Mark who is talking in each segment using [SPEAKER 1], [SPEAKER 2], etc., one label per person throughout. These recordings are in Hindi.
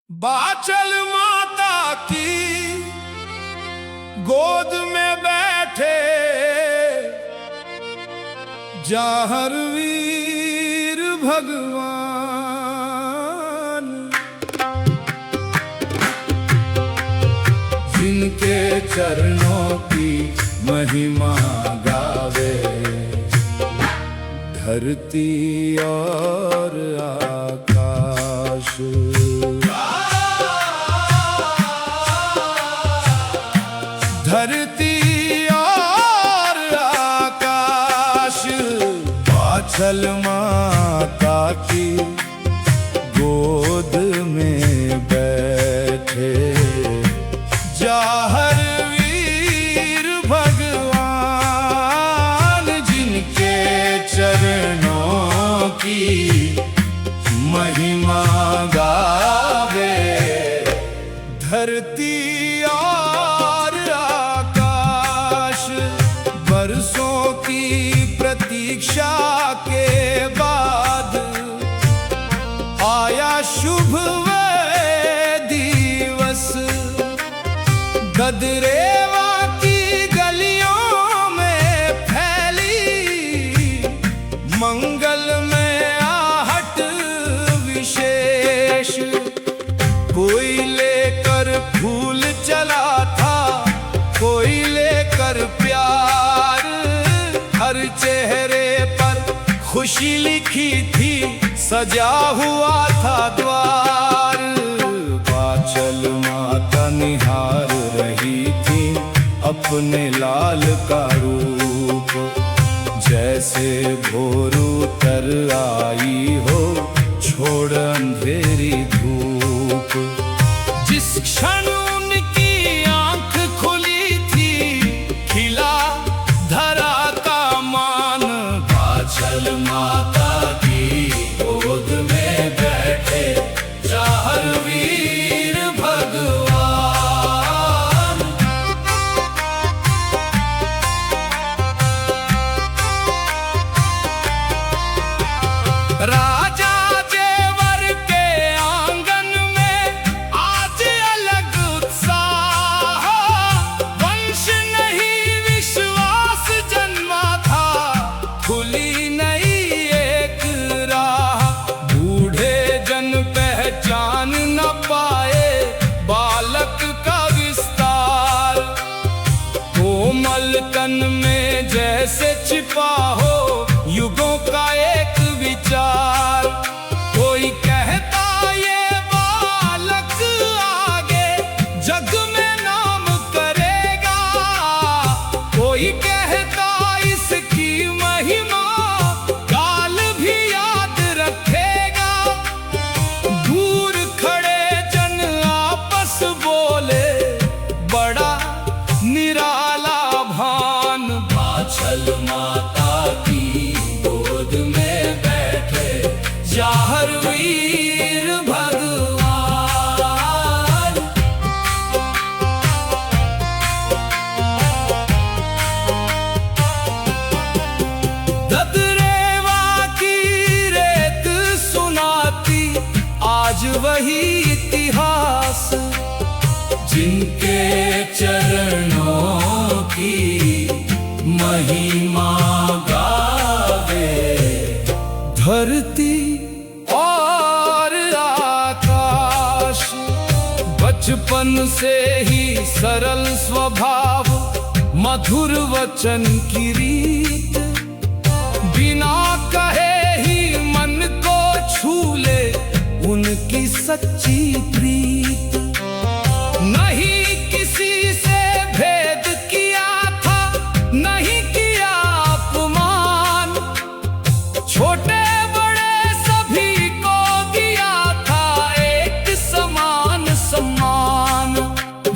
[SPEAKER 1] बाचल माता की गोद में बैठे जाहर वीर भगवान, जिनके चरणों की महिमा गावे धरती और आकाश। धरती और आकाश बाछल माता की गोद में बैठे जाहर वीर भगवान, जिनके चरणों की महिमा गावे धरती और आकाश। बरसों की प्रतीक्षा के बाद आया शुभ दिवस। गदरेवा की गलियों में फैली मंगल में आहट विशेष। कोई लेकर फूल चला था, कोई लेकर प्यार, हर चेहरे पर खुशी लिखी थी, सजा हुआ था द्वार। बाछल माता निहार रही थी अपने लाल का रूप, जैसे भोर उतर आई हो छोड़ अंधेरी धूप। जिस क्षण उनकी आंख खुली थी खिला धरा का मान। बाछल माता की गोद में बैठे जाहर वीर भगवान। राजा जेवर के आंगन में आज अलग उत्साह, वंश नहीं विश्वास जन्मा था, खुली नई एक राह। बूढ़े जन पहचान न पाए बालक का विस्तार, कोमल तन में जैसे छिपा हो युगों का एक विचार। कोई कहता ये बालक आगे जग में नाम करेगा, कोई कहता इसकी महिमा काल भी याद रखेगा। दूर खड़े जन आपस बोले बड़ा निराला भान। बाछल माता की गोद में बैठे जाहर वीर भगवान। गदरेवा की रेत सुनाती आज वही इतिहास, जिनके चरणों की महिमा गावे धरती और आकाश। बचपन से ही सरल स्वभाव, मधुर वचन की रीत, बिना कहे ही मन को छू ले उनकी सच्ची प्रीत। नहीं किसी से भेद किया था, नहीं किया अपमान, छोटे बड़े सभी को दिया था एक समान सम्मान।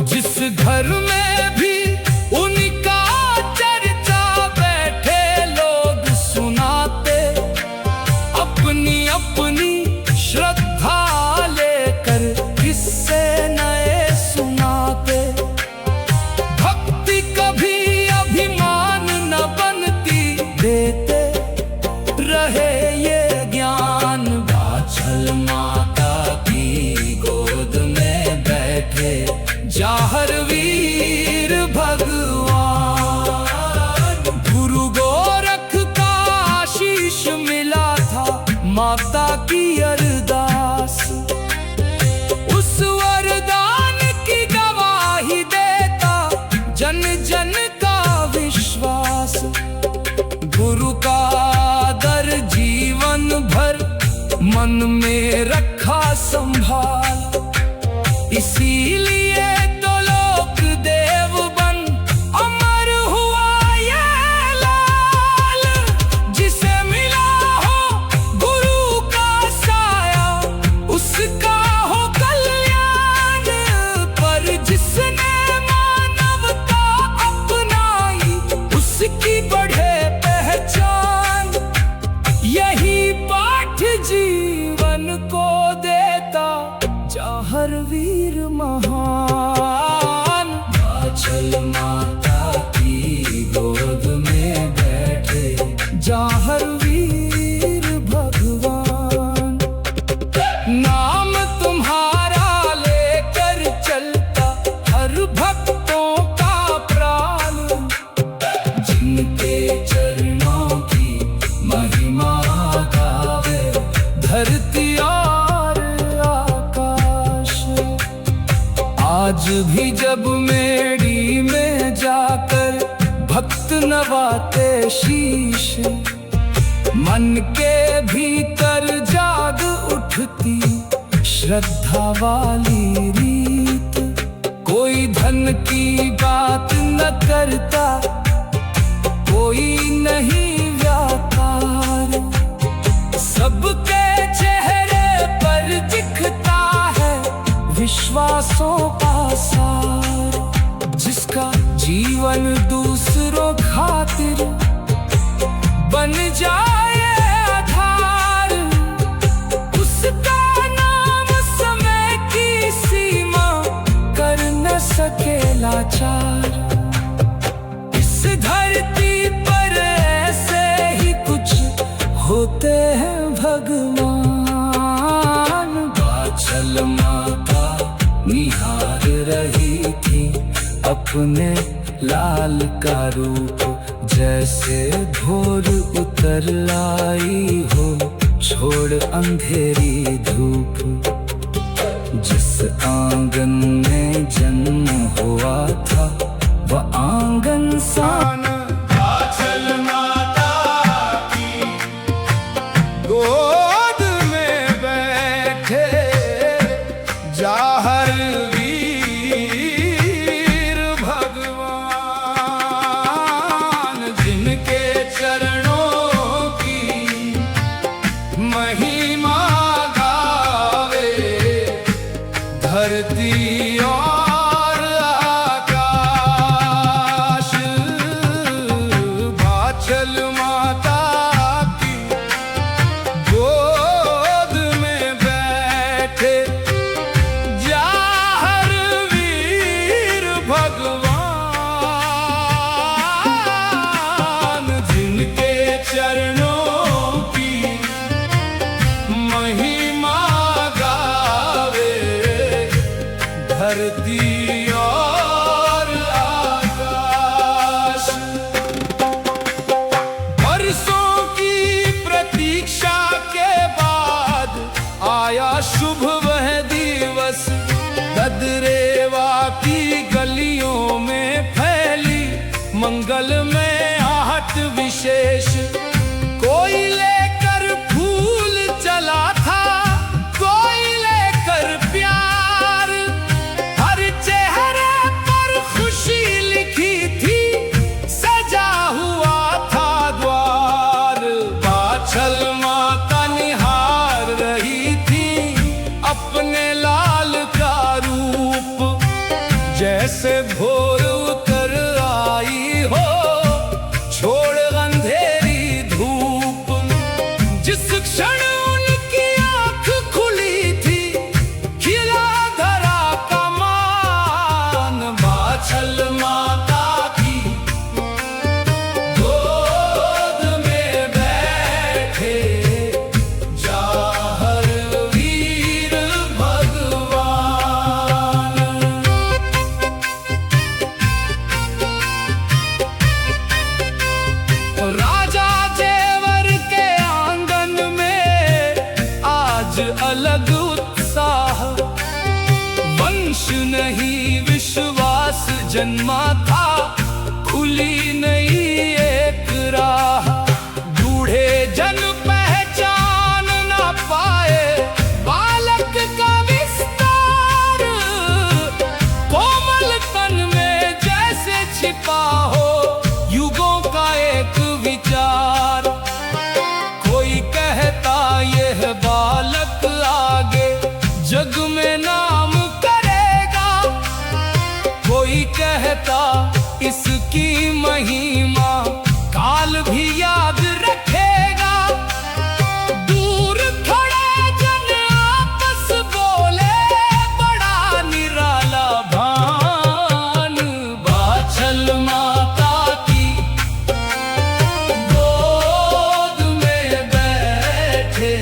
[SPEAKER 1] जिस घर में भी उनका चर्चा बैठे लोग सुनाते, अपनी अपनी श्रद्धा लेकर किस्से नए सुनाते। जाहर वीर भगवान। गुरु गोरख का आशीष मिला था, माता की अरदास। उस वरदान की गवाही देता जन जन का विश्वास। गुरु का आदर जीवन भर मन में रखा संभाल। इसीलिए तो लोक देव बन अमर हुआ ये लाल। जिसे मिला हो गुरु का साया, उसका हो कल्याण। पर जिसने मानवता अपनाई, उसकी बढ़े पहचान। यही पाठ जीवन को देता जाहर वीर महान। आंचल माता की गोद में बैठे जाहर वीर भगवान। नाम तुम्हारा लेकर चलता हर भक्तों का प्राण। जिनके चरणों की महिमा गावे धरती और आकाश। आज भी जब मेड़ी में जाकर भक्त नवाते शीश, मन के भीतर जाग उठती श्रद्धा वाली रीत। कोई धन की बात न करता, कोई नहीं व्यापार। सबके चेहरे पर दिखता है विश्वासों का सार। जिसका जीवन दूसरों खातिर बन जाए आधार, उसका नाम समय की सीमा कर न सके लाचार। इस धरती पर ऐसे ही कुछ होते हैं भगवान। आंचल माता निहार रही थी अपने लाल का रूप। जैसे भोर उतर आई हो छोड़ अंधेरी धूप। जिस आंगन में जन्म हुआ था वह आंगन सान।
[SPEAKER 2] आंचल माता की गोद में बैठे जाहर वीर भगवान। जिनके चरणों की महिमा गावे धरती और आकाश। आंचल माता की गोद में बैठे जाहर वीर भगवान। जिनके चरणों की महिमा गावे धरती और आकाश। बरसों की प्रतीक्षा के बाद आया शुभ वह दिवस। ददरेवा की गलियों में फैली मंगल में आहट विशेष। कोई लेकर फूल चला था, कोई लेकर प्यार। हर चेहरे पर खुशी लिखी थी, सजा हुआ था द्वार। आंचल माता निहार रही थी अपने लाल का रूप। जैसे भोर उतर आई हो छोड़ अंधेरी धूप। जिस क्षण उनकी आंख खुली थी खिला धरा का मान। आंचल माता की गोद में बैठे जाहर वीर भगवान। जन्मा था, खुली नहीं एक राह। बूढ़े जन पहचान ना पाए बालक का विस्तार, कोमल तन में जैसे छिपा हो युगों का एक विचार। कोई कहता यह बालक आगे जग में नाम करेगा, कोई कहता इसकी महिमा काल भी याद रखेगा। दूर खड़े जन आपस बोले बड़ा निराला भान, बाछल माता की गोद में बैठे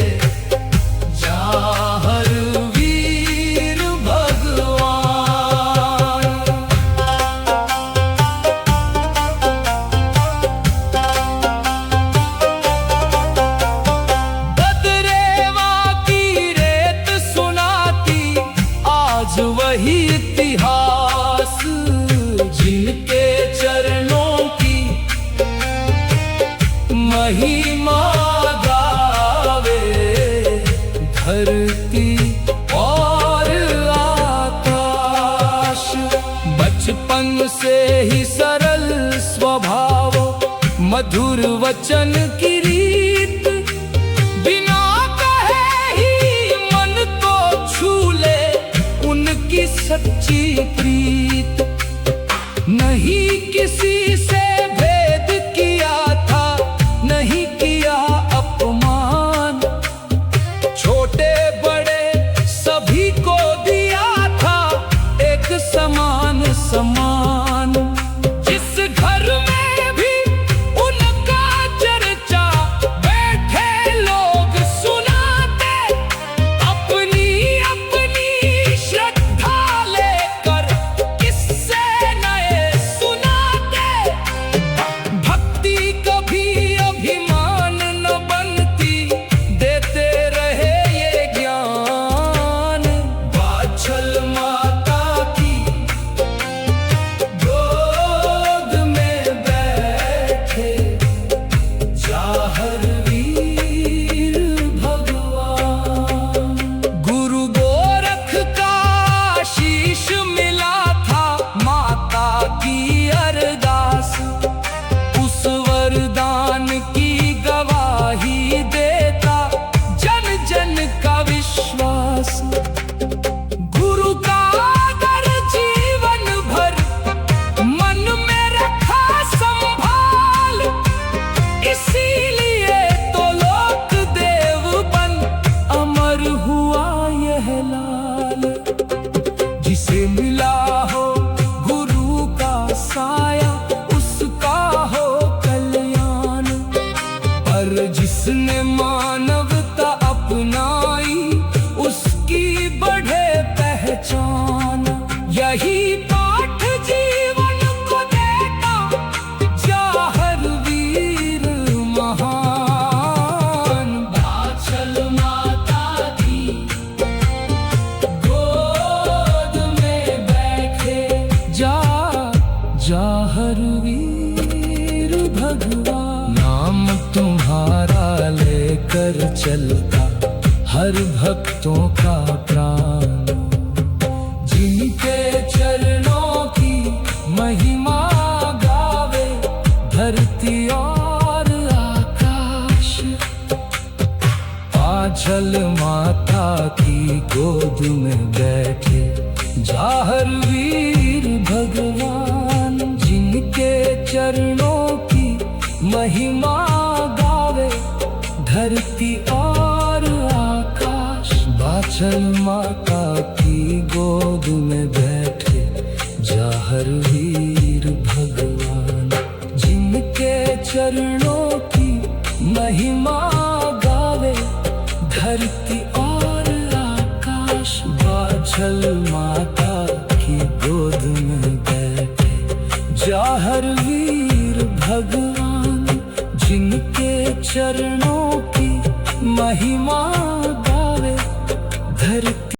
[SPEAKER 2] जाहर वीर भगवान। बदरेवा की रेत सुनाती आज वही इतिहास, जिनके चरणों की महिमा गावे धरती और आकाश। बचपन से ही सरल स्वभाव, मधुर वचन की रीत, बिना कहे ही मन को छू ले उनकी सच्ची प्रीत। नहीं किसी से भेद किया था, नहीं किया अपमान, छोटे बड़े सभी को दिया था एक समान सम्मान। जिस घर में भी उनका चर्चा बैठे लोग सुनाते, अपनी अपनी श्रद्धा लेकर किस्से नए सुनाते। भक्ति कभी अभिमान न बनती, देते रहे ये ज्ञान। बाछल माता की गोद में बैठे जाहर वीर भगवान। गुरु गोरख का शीश मिला था माता की अरदास, उस वरदान की गवाही देता जन जन का विश्वास। गुरु का आदर जीवन भर मन में रखा संभाल, इसीलिए तो लोक देव बन अमर हुआ यह लाल। जिसे मिला हो गुरु का साया उसका हो कल्याण, पर जिसने मानवता अपनाई उसकी बढ़े पहचान। यही पाठ जीवन को देता जाहर वीर महान। बाछल माता की गोद में बैठे जाहर वीर भगवान। नाम तुम्हारा लेकर चलता हर भक्तों का प्राण, जिनके चरणों की महिमा गावे धरती और आकाश। बाछल माता की गोद में बैठे जाहर वीर भगवान, जिनके चरणों की महिमा गावे धरती और आकाश। बाछल माता की गोद में बैठे जाहर वीर भगवान, जिनके चरणों की महिमा गावे धरती और आकाश। बाछल माता की गोद में बैठे जाहर वीर भगवान, जिनके चरणों की महिमा गावे धरती